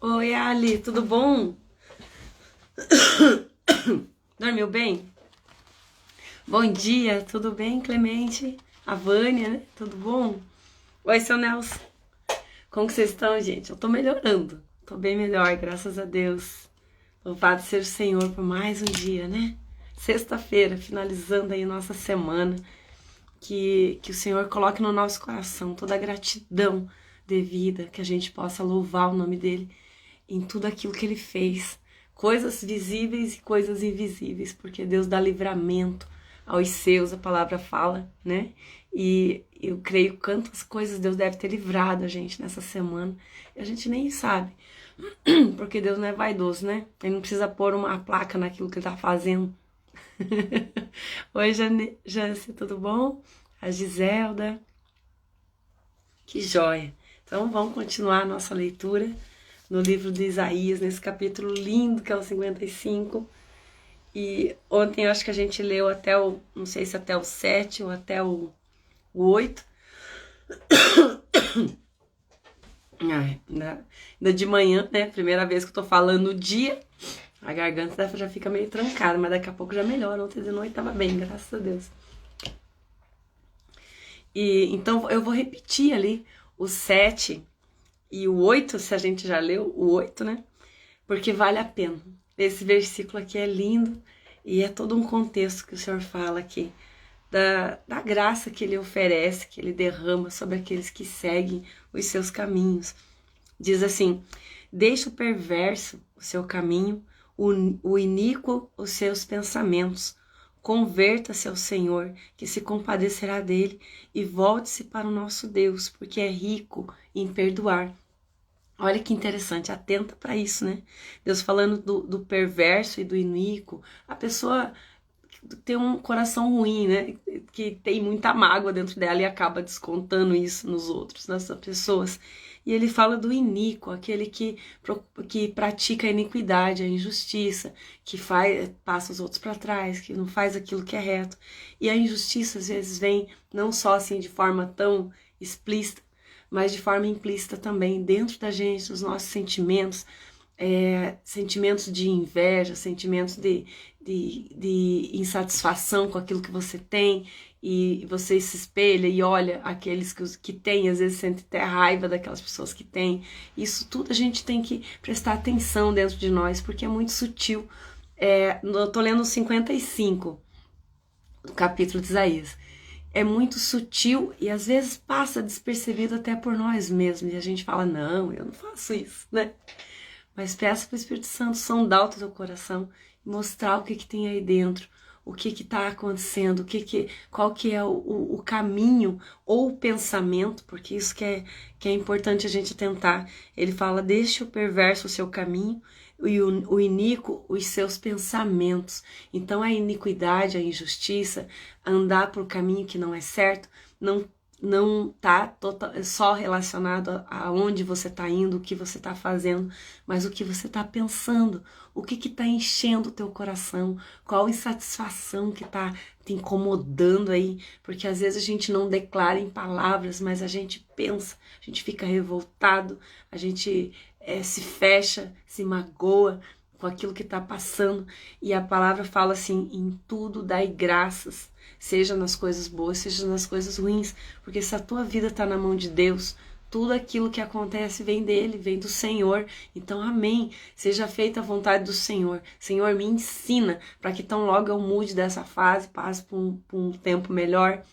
Oi, Ali, tudo bom? Dormiu bem? Bom dia, tudo bem, Clemente? A Vânia, né? Tudo bom? Oi, seu Nelson. Como que vocês estão, gente? Eu tô melhorando. Tô bem melhor, graças a Deus. Louvado seja o Senhor por mais um dia, né? Sexta-feira, finalizando aí nossa semana. Que o Senhor coloque no nosso coração toda a gratidão devida, que a gente possa louvar o nome dele em tudo aquilo que ele fez, coisas visíveis e coisas invisíveis, porque Deus dá livramento aos seus, a palavra fala, né? E eu creio quantas coisas Deus deve ter livrado a gente nessa semana, e a gente nem sabe, porque Deus não é vaidoso, né? Ele não precisa pôr uma placa naquilo que ele tá fazendo. Oi, Jance, tudo bom? A Giselda, que joia! Então vamos continuar a nossa leitura no livro de Isaías, nesse capítulo lindo que é o 55. E ontem eu acho que a gente leu até o, não sei se até o 7 ou até o 8. Ainda de manhã, né? Primeira vez que eu tô falando o dia, a garganta já fica meio trancada, mas daqui a pouco já melhora. Ontem de noite tava bem, graças a Deus. E então eu vou repetir ali o 7 e o 8, se a gente já leu o 8, né? Porque vale a pena. Esse versículo aqui é lindo e é todo um contexto que o Senhor fala aqui da graça que ele oferece, que ele derrama sobre aqueles que seguem os seus caminhos. Diz assim: deixa o perverso o seu caminho, o iníquo os seus pensamentos. Converta-se ao Senhor, que se compadecerá dele, e volte-se para o nosso Deus, porque é rico em perdoar. Olha que interessante, atenta para isso, né? Deus falando do perverso e do iníquo. A pessoa tem um coração ruim, né? Que tem muita mágoa dentro dela e acaba descontando isso nos outros, nessas pessoas. E ele fala do iníquo, aquele que pratica a iniquidade, a injustiça, que passa os outros para trás, que não faz aquilo que é reto. E a injustiça às vezes vem não só assim de forma tão explícita, mas de forma implícita também, dentro da gente, dos nossos sentimentos, sentimentos de inveja, sentimentos de insatisfação com aquilo que você tem, e você se espelha e olha aqueles que têm, às vezes sente até raiva daquelas pessoas que têm. Isso tudo a gente tem que prestar atenção dentro de nós, porque é muito sutil. Eu tô lendo o 55 do capítulo de Isaías. É muito sutil e às vezes passa despercebido até por nós mesmos. E a gente fala, não, eu não faço isso, né? Mas peça para o Espírito Santo sondar o teu coração e mostrar o que tem aí dentro, o que está acontecendo, qual que é o caminho ou o pensamento, porque isso que é importante a gente tentar. Ele fala, deixe o perverso o seu caminho e o iníquo os seus pensamentos. Então a iniquidade, a injustiça, andar por caminho que não é certo, não tá só relacionado a onde você está indo, o que você está fazendo, mas o que você está pensando, o que está enchendo o teu coração, qual insatisfação que está te incomodando aí, porque às vezes a gente não declara em palavras, mas a gente pensa, a gente fica revoltado, a gente se fecha, se magoa com aquilo que está passando, e a palavra fala assim, em tudo dai graças, seja nas coisas boas, seja nas coisas ruins, porque se a tua vida está na mão de Deus, tudo aquilo que acontece vem dele, vem do Senhor. Então, amém. Seja feita a vontade do Senhor. Senhor, me ensina para que tão logo eu mude dessa fase, passe para um tempo melhor,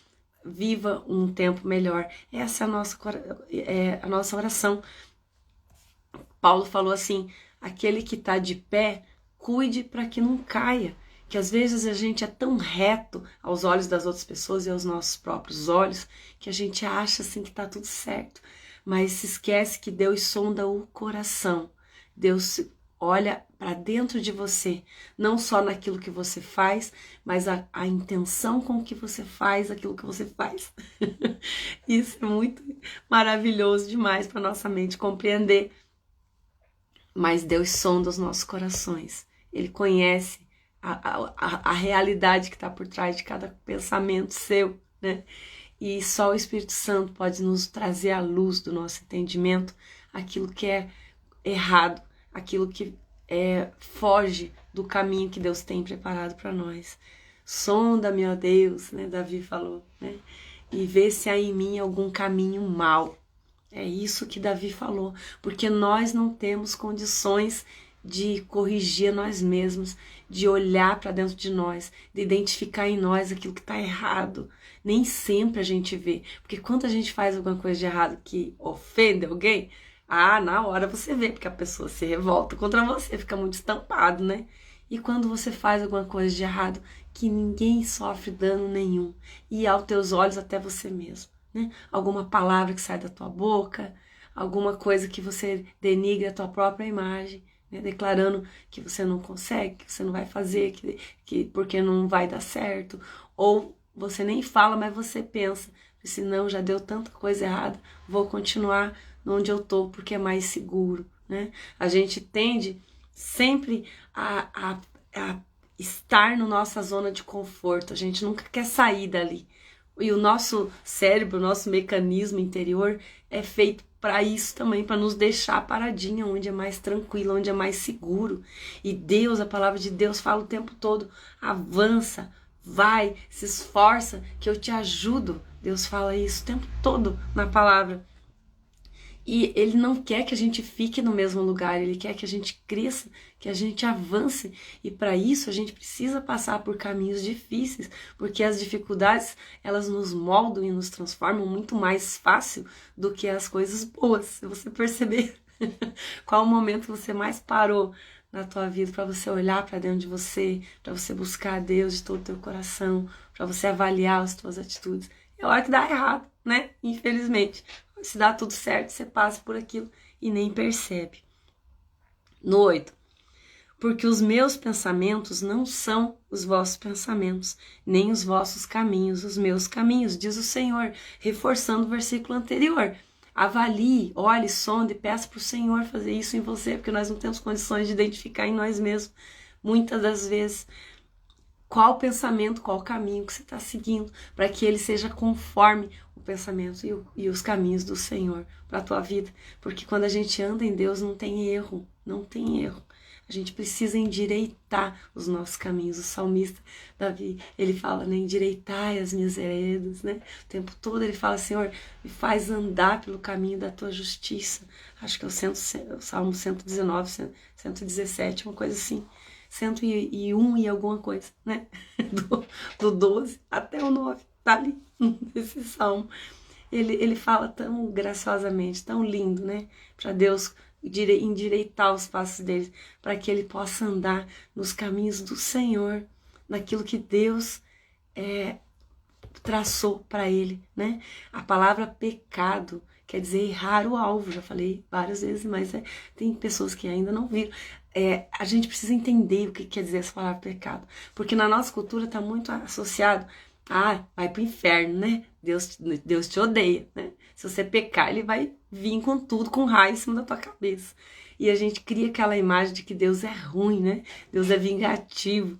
viva um tempo melhor. Essa é a nossa oração. Paulo falou assim, aquele que está de pé, cuide para que não caia. Que às vezes a gente é tão reto aos olhos das outras pessoas e aos nossos próprios olhos, que a gente acha assim que está tudo certo, mas se esquece que Deus sonda o coração. Deus olha para dentro de você, não só naquilo que você faz, mas a intenção com que você faz aquilo que você faz. Isso é muito maravilhoso demais para nossa mente compreender. Mas Deus sonda os nossos corações. Ele conhece a realidade que está por trás de cada pensamento seu, né? E só o Espírito Santo pode nos trazer à luz do nosso entendimento aquilo que é errado, aquilo que foge do caminho que Deus tem preparado para nós. Sonda-me, ó Deus, né? Davi falou, né? E vê se há em mim algum caminho mau. É isso que Davi falou, porque nós não temos condições de corrigir nós mesmos, de olhar para dentro de nós, de identificar em nós aquilo que está errado. Nem sempre a gente vê, porque quando a gente faz alguma coisa de errado que ofende alguém, na hora você vê, porque a pessoa se revolta contra você, fica muito estampado, né? E quando você faz alguma coisa de errado, que ninguém sofre dano nenhum, e aos teus olhos até você mesmo, né? Alguma palavra que sai da tua boca, alguma coisa que você denigre a tua própria imagem, né? Declarando que você não consegue, que você não vai fazer, que porque não vai dar certo, ou você nem fala, mas você pensa, se não, já deu tanta coisa errada, vou continuar onde eu tô, porque é mais seguro, né? A gente tende sempre a estar na nossa zona de conforto, a gente nunca quer sair dali. E o nosso cérebro, o nosso mecanismo interior é feito para isso também, para nos deixar paradinha, onde é mais tranquilo, onde é mais seguro. E Deus, a palavra de Deus fala o tempo todo, avança, vai, se esforça, que eu te ajudo. Deus fala isso o tempo todo na palavra. E Ele não quer que a gente fique no mesmo lugar, Ele quer que a gente cresça, que a gente avance. E para isso a gente precisa passar por caminhos difíceis, porque as dificuldades, elas nos moldam e nos transformam muito mais fácil do que as coisas boas. Se você perceber qual o momento que você mais parou na tua vida para você olhar para dentro de você, para você buscar a Deus de todo o teu coração, para você avaliar as tuas atitudes. É hora que dá errado, né? Infelizmente. Se dá tudo certo, você passa por aquilo e nem percebe. No 8. Porque os meus pensamentos não são os vossos pensamentos, nem os vossos caminhos, os meus caminhos, diz o Senhor, reforçando o versículo anterior. Avalie, olhe, sonde, peça para o Senhor fazer isso em você, porque nós não temos condições de identificar em nós mesmos, muitas das vezes, qual pensamento, qual caminho que você está seguindo, para que ele seja conforme o pensamento e os caminhos do Senhor para a tua vida. Porque quando a gente anda em Deus, não tem erro, não tem erro. A gente precisa endireitar os nossos caminhos. O salmista Davi, ele fala, né, endireitai as minhas veredas, né? O tempo todo ele fala, Senhor, me faz andar pelo caminho da tua justiça. Acho que é o Salmo 119, 117, uma coisa assim. 101 e alguma coisa, né? Do 12 até o 9, tá ali, nesse salmo. Ele fala tão graciosamente, tão lindo, né? Para Deus endireitar os passos dele, para que ele possa andar nos caminhos do Senhor, naquilo que Deus traçou para ele, né? A palavra pecado quer dizer errar o alvo, já falei várias vezes, mas tem pessoas que ainda não viram. A gente precisa entender o que quer dizer essa palavra pecado, porque na nossa cultura está muito associado vai pro inferno, né? Deus te odeia, né? Se você pecar, ele vai vir com tudo, com raio em cima da tua cabeça. E a gente cria aquela imagem de que Deus é ruim, né? Deus é vingativo.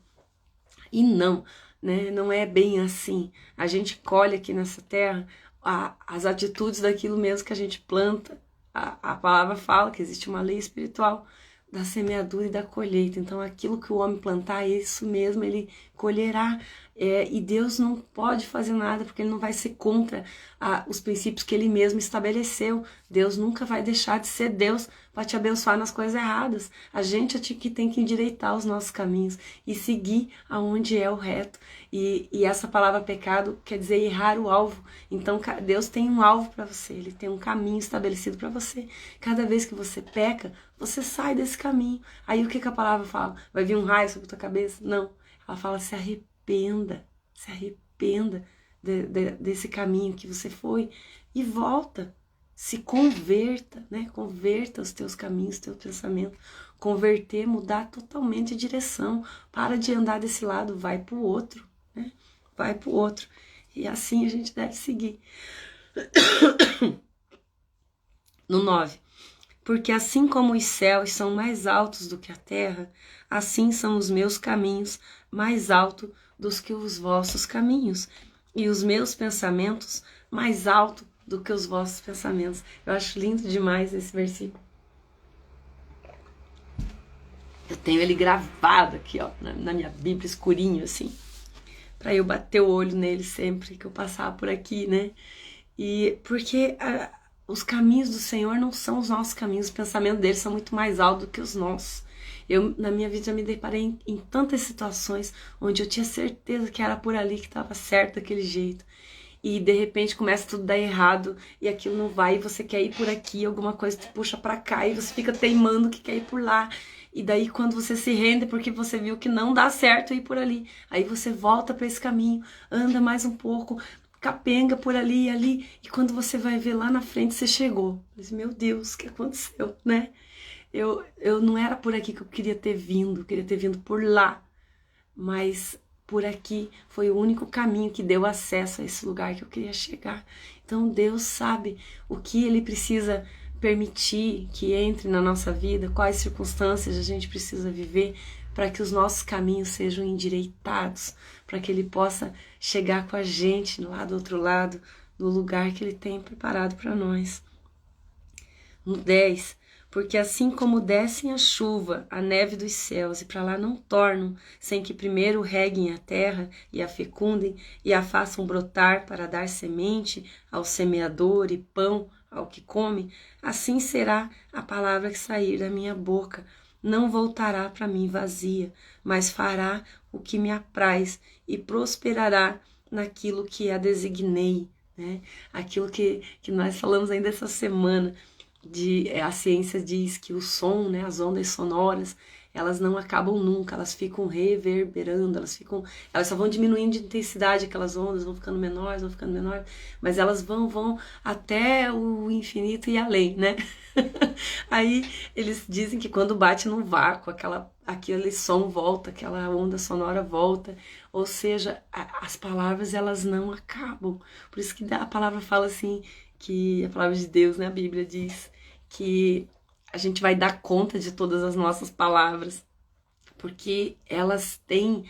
E não, né? Não é bem assim. A gente colhe aqui nessa terra as atitudes daquilo mesmo que a gente planta. A palavra fala que existe uma lei espiritual da semeadura e da colheita. Então, aquilo que o homem plantar, isso mesmo ele colherá. E Deus não pode fazer nada, porque ele não vai ser contra os princípios que ele mesmo estabeleceu. Deus nunca vai deixar de ser Deus para te abençoar nas coisas erradas. A gente é que tem que endireitar os nossos caminhos e seguir aonde é o reto. E essa palavra pecado quer dizer errar o alvo. Então, Deus tem um alvo para você, ele tem um caminho estabelecido para você. Cada vez que você peca, você sai desse caminho. Aí o que a palavra fala? Vai vir um raio sobre a tua cabeça? Não. Ela fala, se arrependa desse caminho que você foi e volta, se converta, né? Converta os teus caminhos, teu pensamento, converter, mudar totalmente de direção, para de andar desse lado, vai para o outro, né? Vai para o outro, e assim a gente deve seguir. No 9. Porque assim como os céus são mais altos do que a terra, assim são os meus caminhos mais altos dos que os vossos caminhos, e os meus pensamentos mais altos do que os vossos pensamentos. Eu acho lindo demais esse versículo. Eu tenho ele gravado aqui, ó, na minha Bíblia, escurinho, assim, para eu bater o olho nele sempre que eu passar por aqui, né? E porque os caminhos do Senhor não são os nossos caminhos, os pensamentos dele são muito mais altos do que os nossos. Eu, na minha vida, já me deparei em tantas situações onde eu tinha certeza que era por ali que estava certo daquele jeito. E de repente começa tudo a dar errado e aquilo não vai, e você quer ir por aqui, alguma coisa te puxa pra cá e você fica teimando que quer ir por lá. E daí quando você se rende porque você viu que não dá certo ir por ali, aí você volta para esse caminho, anda mais um pouco, capenga por ali e ali, e quando você vai ver lá na frente você chegou. Mas, meu Deus, o que aconteceu, né? Eu não era por aqui que eu queria ter vindo por lá, mas por aqui foi o único caminho que deu acesso a esse lugar que eu queria chegar. Então Deus sabe o que Ele precisa permitir que entre na nossa vida, quais circunstâncias a gente precisa viver para que os nossos caminhos sejam endireitados, para que Ele possa chegar com a gente lá do outro lado, no lugar que Ele tem preparado para nós. No 10, porque assim como descem a chuva, a neve dos céus, e para lá não tornam, sem que primeiro reguem a terra e a fecundem, e a façam brotar para dar semente ao semeador e pão ao que come, assim será a palavra que sair da minha boca. Não voltará para mim vazia, mas fará o que me apraz e prosperará naquilo que a designei, né? Aquilo que nós falamos ainda essa semana. A ciência diz que o som, né, as ondas sonoras, elas não acabam nunca, elas ficam reverberando, elas só vão diminuindo de intensidade, aquelas ondas vão ficando menores, mas elas vão até o infinito e além, né? Aí eles dizem que quando bate no vácuo, aquele som volta, aquela onda sonora volta, ou seja, as palavras elas não acabam. Por isso que a palavra fala assim, que a palavra de Deus, né, a Bíblia diz que a gente vai dar conta de todas as nossas palavras, porque elas têm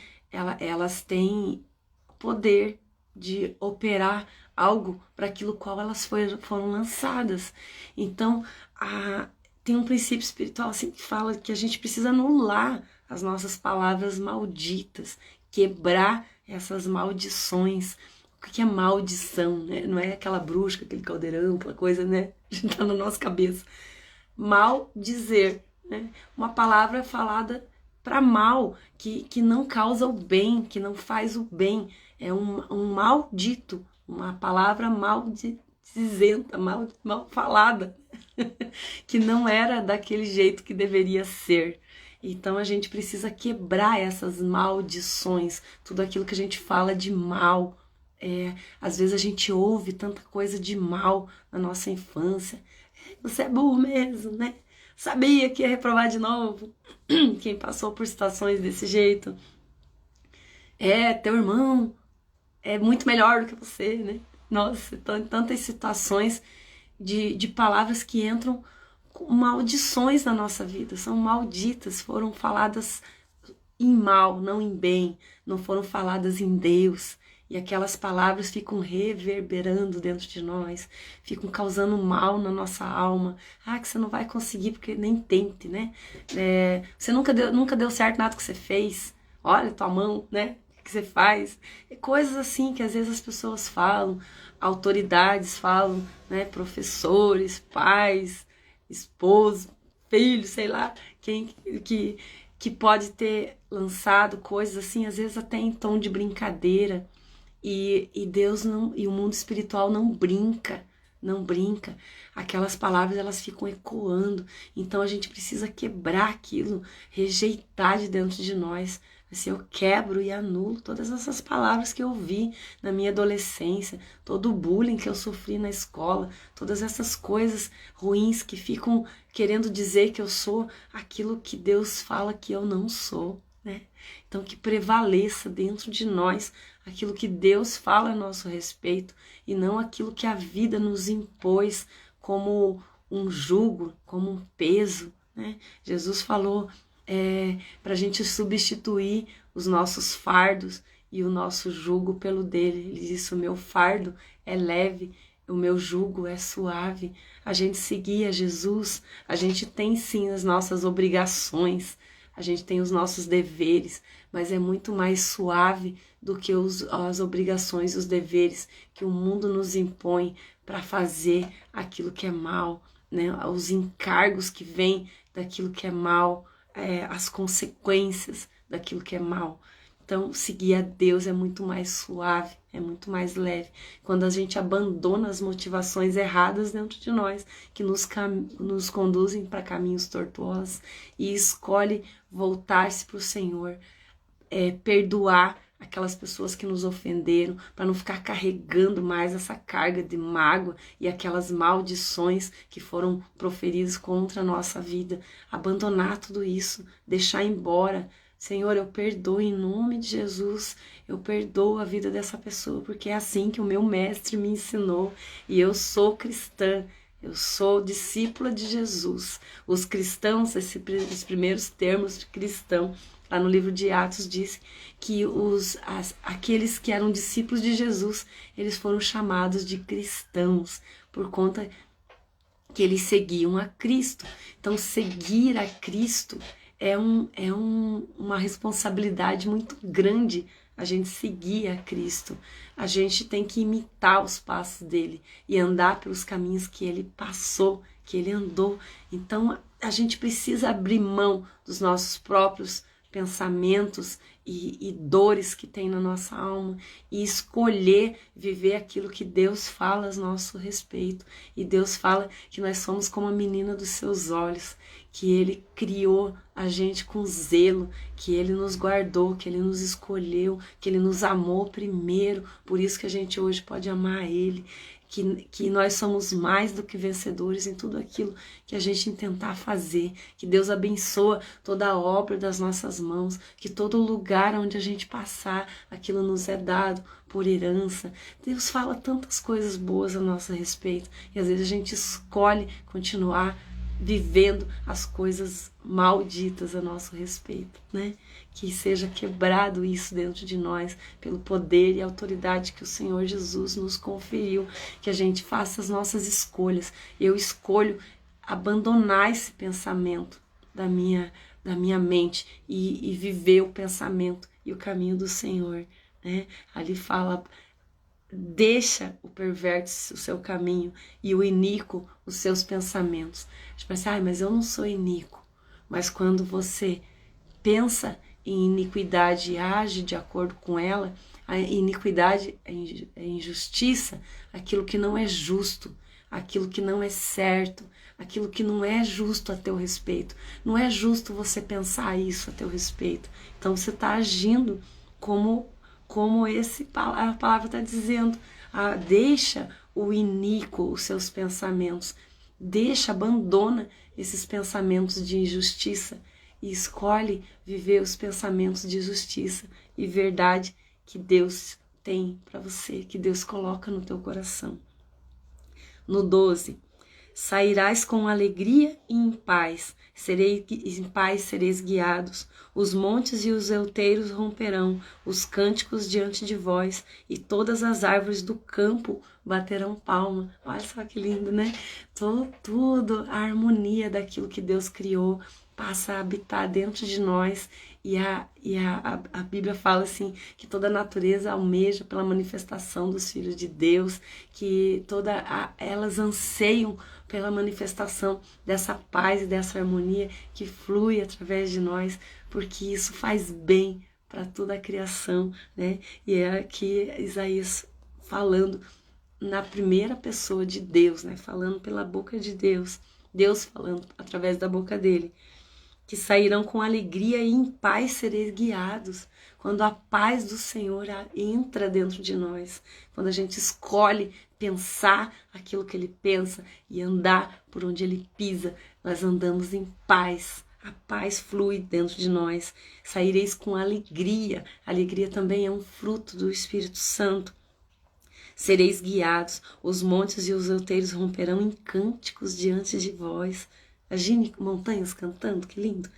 poder de operar algo para aquilo qual elas foram lançadas. Então, tem um princípio espiritual assim que fala que a gente precisa anular as nossas palavras malditas, quebrar essas maldições. O que é maldição, né? Não é aquela bruxa, aquele caldeirão, aquela coisa, né? Que tá na nossa cabeça. Mal dizer, né? Uma palavra falada para mal, que não causa o bem, que não faz o bem. É um maldito, uma palavra maldizenta, mal falada, que não era daquele jeito que deveria ser. Então a gente precisa quebrar essas maldições, tudo aquilo que a gente fala de mal. Às vezes a gente ouve tanta coisa de mal na nossa infância. Você é burro mesmo, né? Sabia que ia reprovar de novo. Quem passou por situações desse jeito. Teu irmão é muito melhor do que você, né? Nossa, tantas situações de palavras que entram com maldições na nossa vida. São malditas, foram faladas em mal, não em bem. Não foram faladas em Deus. E aquelas palavras ficam reverberando dentro de nós, ficam causando mal na nossa alma. Que você não vai conseguir porque nem tente, né? Você nunca deu certo nada que você fez. Olha tua mão, né? O que você faz? Coisas assim que às vezes as pessoas falam, autoridades falam, né? Professores, pais, esposos, filhos, sei lá, quem que pode ter lançado coisas assim, às vezes até em tom de brincadeira. E Deus não, e o mundo espiritual não brinca. Aquelas palavras elas ficam ecoando. Então a gente precisa quebrar aquilo, rejeitar de dentro de nós. Assim, eu quebro e anulo todas essas palavras que eu ouvi na minha adolescência, todo o bullying que eu sofri na escola, todas essas coisas ruins que ficam querendo dizer que eu sou aquilo que Deus fala que eu não sou, né? Então que prevaleça dentro de nós aquilo que Deus fala a nosso respeito e não aquilo que a vida nos impôs como um jugo, como um peso, né? Jesus falou para a gente substituir os nossos fardos e o nosso jugo pelo dele. Ele disse: o meu fardo é leve, o meu jugo é suave. A gente seguir a Jesus, a gente tem sim as nossas obrigações, a gente tem os nossos deveres, mas é muito mais suave do que as obrigações e os deveres que o mundo nos impõe para fazer aquilo que é mal, né? Os encargos que vêm daquilo que é mal, as consequências daquilo que é mal. Então, seguir a Deus é muito mais suave, é muito mais leve. Quando a gente abandona as motivações erradas dentro de nós, que nos conduzem para caminhos tortuosos, e escolhe voltar-se para o Senhor, perdoar aquelas pessoas que nos ofenderam, para não ficar carregando mais essa carga de mágoa e aquelas maldições que foram proferidas contra a nossa vida. Abandonar tudo isso, deixar embora. Senhor, eu perdoo em nome de Jesus, eu perdoo a vida dessa pessoa, porque é assim que o meu mestre me ensinou, e eu sou cristã, eu sou discípula de Jesus. Os cristãos, os primeiros termos de cristão, lá no livro de Atos diz que aqueles que eram discípulos de Jesus, eles foram chamados de cristãos, por conta que eles seguiam a Cristo. Então, seguir a Cristo uma responsabilidade muito grande, a gente seguir a Cristo. A gente tem que imitar os passos dele e andar pelos caminhos que ele passou, que ele andou. Então, a gente precisa abrir mão dos nossos próprios pensamentos e dores que tem na nossa alma e escolher viver aquilo que Deus fala a nosso respeito. E Deus fala que nós somos como a menina dos seus olhos, que Ele criou a gente com zelo, que Ele nos guardou, que Ele nos escolheu, que Ele nos amou primeiro, por isso que a gente hoje pode amar Ele, que nós somos mais do que vencedores em tudo aquilo que a gente tentar fazer, que Deus abençoa toda a obra das nossas mãos, que todo lugar onde a gente passar, aquilo nos é dado por herança. Deus fala tantas coisas boas a nosso respeito, e às vezes a gente escolhe continuar vivendo as coisas malditas a nosso respeito, né? Que seja quebrado isso dentro de nós, pelo poder e autoridade que o Senhor Jesus nos conferiu, que a gente faça as nossas escolhas. Eu escolho abandonar esse pensamento da minha mente e viver o pensamento e o caminho do Senhor, né? Ali fala: deixa o perverso o seu caminho e o iníquo os seus pensamentos. A gente pensa, mas eu não sou iníquo. Mas quando você pensa em iniquidade e age de acordo com ela, a iniquidade é injustiça, aquilo que não é justo, aquilo que não é certo, aquilo que não é justo a teu respeito. Não é justo você pensar isso a teu respeito. Então você está agindo como a palavra está dizendo. Deixa o iníquo os seus pensamentos, abandona esses pensamentos de injustiça e escolhe viver os pensamentos de justiça e verdade que Deus tem para você, que Deus coloca no teu coração. No 12, sairás com alegria e em paz sereis guiados. Os montes e os outeiros romperão, os cânticos diante de vós, e todas as árvores do campo baterão palma. Olha só que lindo, né? Tudo a harmonia daquilo que Deus criou passa a habitar dentro de nós. E a Bíblia fala assim, que toda a natureza almeja pela manifestação dos filhos de Deus, que elas anseiam pela manifestação dessa paz e dessa harmonia que flui através de nós, porque isso faz bem para toda a criação, né? E é aqui Isaías falando na primeira pessoa de Deus, né? Falando pela boca de Deus, Deus falando através da boca dele, que sairão com alegria e em paz sereis guiados. Quando a paz do Senhor entra dentro de nós, quando a gente escolhe pensar aquilo que Ele pensa e andar por onde Ele pisa, nós andamos em paz. A paz flui dentro de nós. Saireis com alegria. Alegria também é um fruto do Espírito Santo. Sereis guiados. Os montes e os outeiros romperão em cânticos diante de vós. Imagine montanhas cantando, que lindo.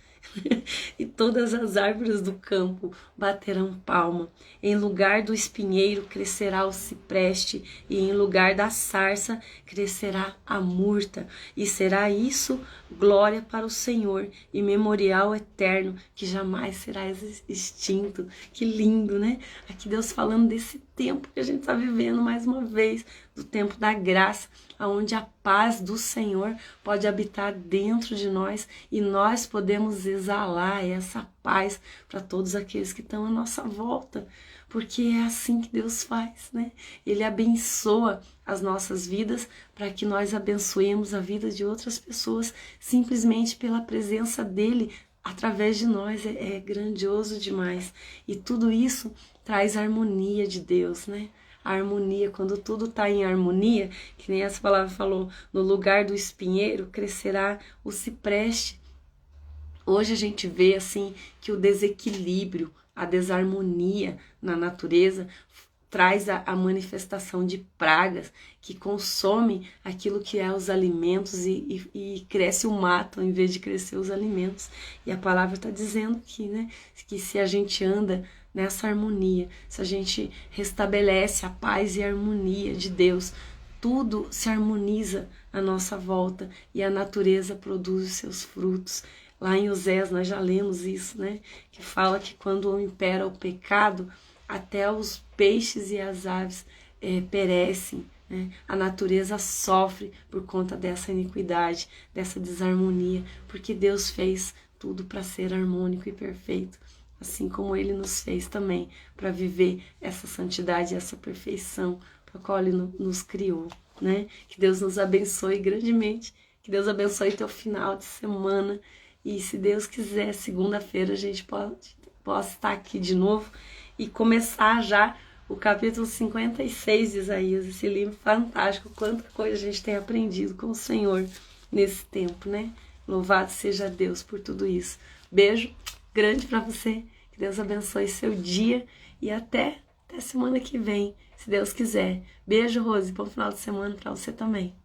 e todas as árvores do campo baterão palma. Em lugar do espinheiro crescerá o cipreste, e em lugar da sarça crescerá a murta. E será isso glória para o Senhor e memorial eterno que jamais será extinto. Que lindo, né? Aqui Deus falando desse tempo que a gente está vivendo mais uma vez, do tempo da graça, onde a paz do Senhor pode habitar dentro de nós e nós podemos exalar essa paz para todos aqueles que estão à nossa volta, porque é assim que Deus faz, né? Ele abençoa as nossas vidas para que nós abençoemos a vida de outras pessoas simplesmente pela presença dele através de nós. É grandioso demais. E tudo isso traz a harmonia de Deus, né? A harmonia, quando tudo está em harmonia, que nem essa palavra falou, no lugar do espinheiro crescerá o cipreste. Hoje a gente vê assim que o desequilíbrio, a desarmonia na natureza traz a manifestação de pragas que consome aquilo que é os alimentos e cresce o mato em vez de crescer os alimentos. E a palavra está dizendo aqui, né, que se a gente anda nessa harmonia, se a gente restabelece a paz e a harmonia de Deus, tudo se harmoniza à nossa volta e a natureza produz os seus frutos. Lá em Osés nós já lemos isso, né? Que fala que quando impera o pecado, até os peixes e as aves perecem, né? A natureza sofre por conta dessa iniquidade, dessa desarmonia, porque Deus fez tudo para ser harmônico e perfeito, assim como Ele nos fez também para viver essa santidade, essa perfeição para a qual Ele nos criou, né? Que Deus nos abençoe grandemente, que Deus abençoe teu final de semana e, se Deus quiser, segunda-feira a gente possa estar aqui de novo e começar já o capítulo 56 de Isaías, esse livro fantástico, quanta coisa a gente tem aprendido com o Senhor nesse tempo, né? Louvado seja Deus por tudo isso. Beijo grande para você, que Deus abençoe seu dia e até semana que vem, se Deus quiser. Beijo, Rose, bom final de semana para você também.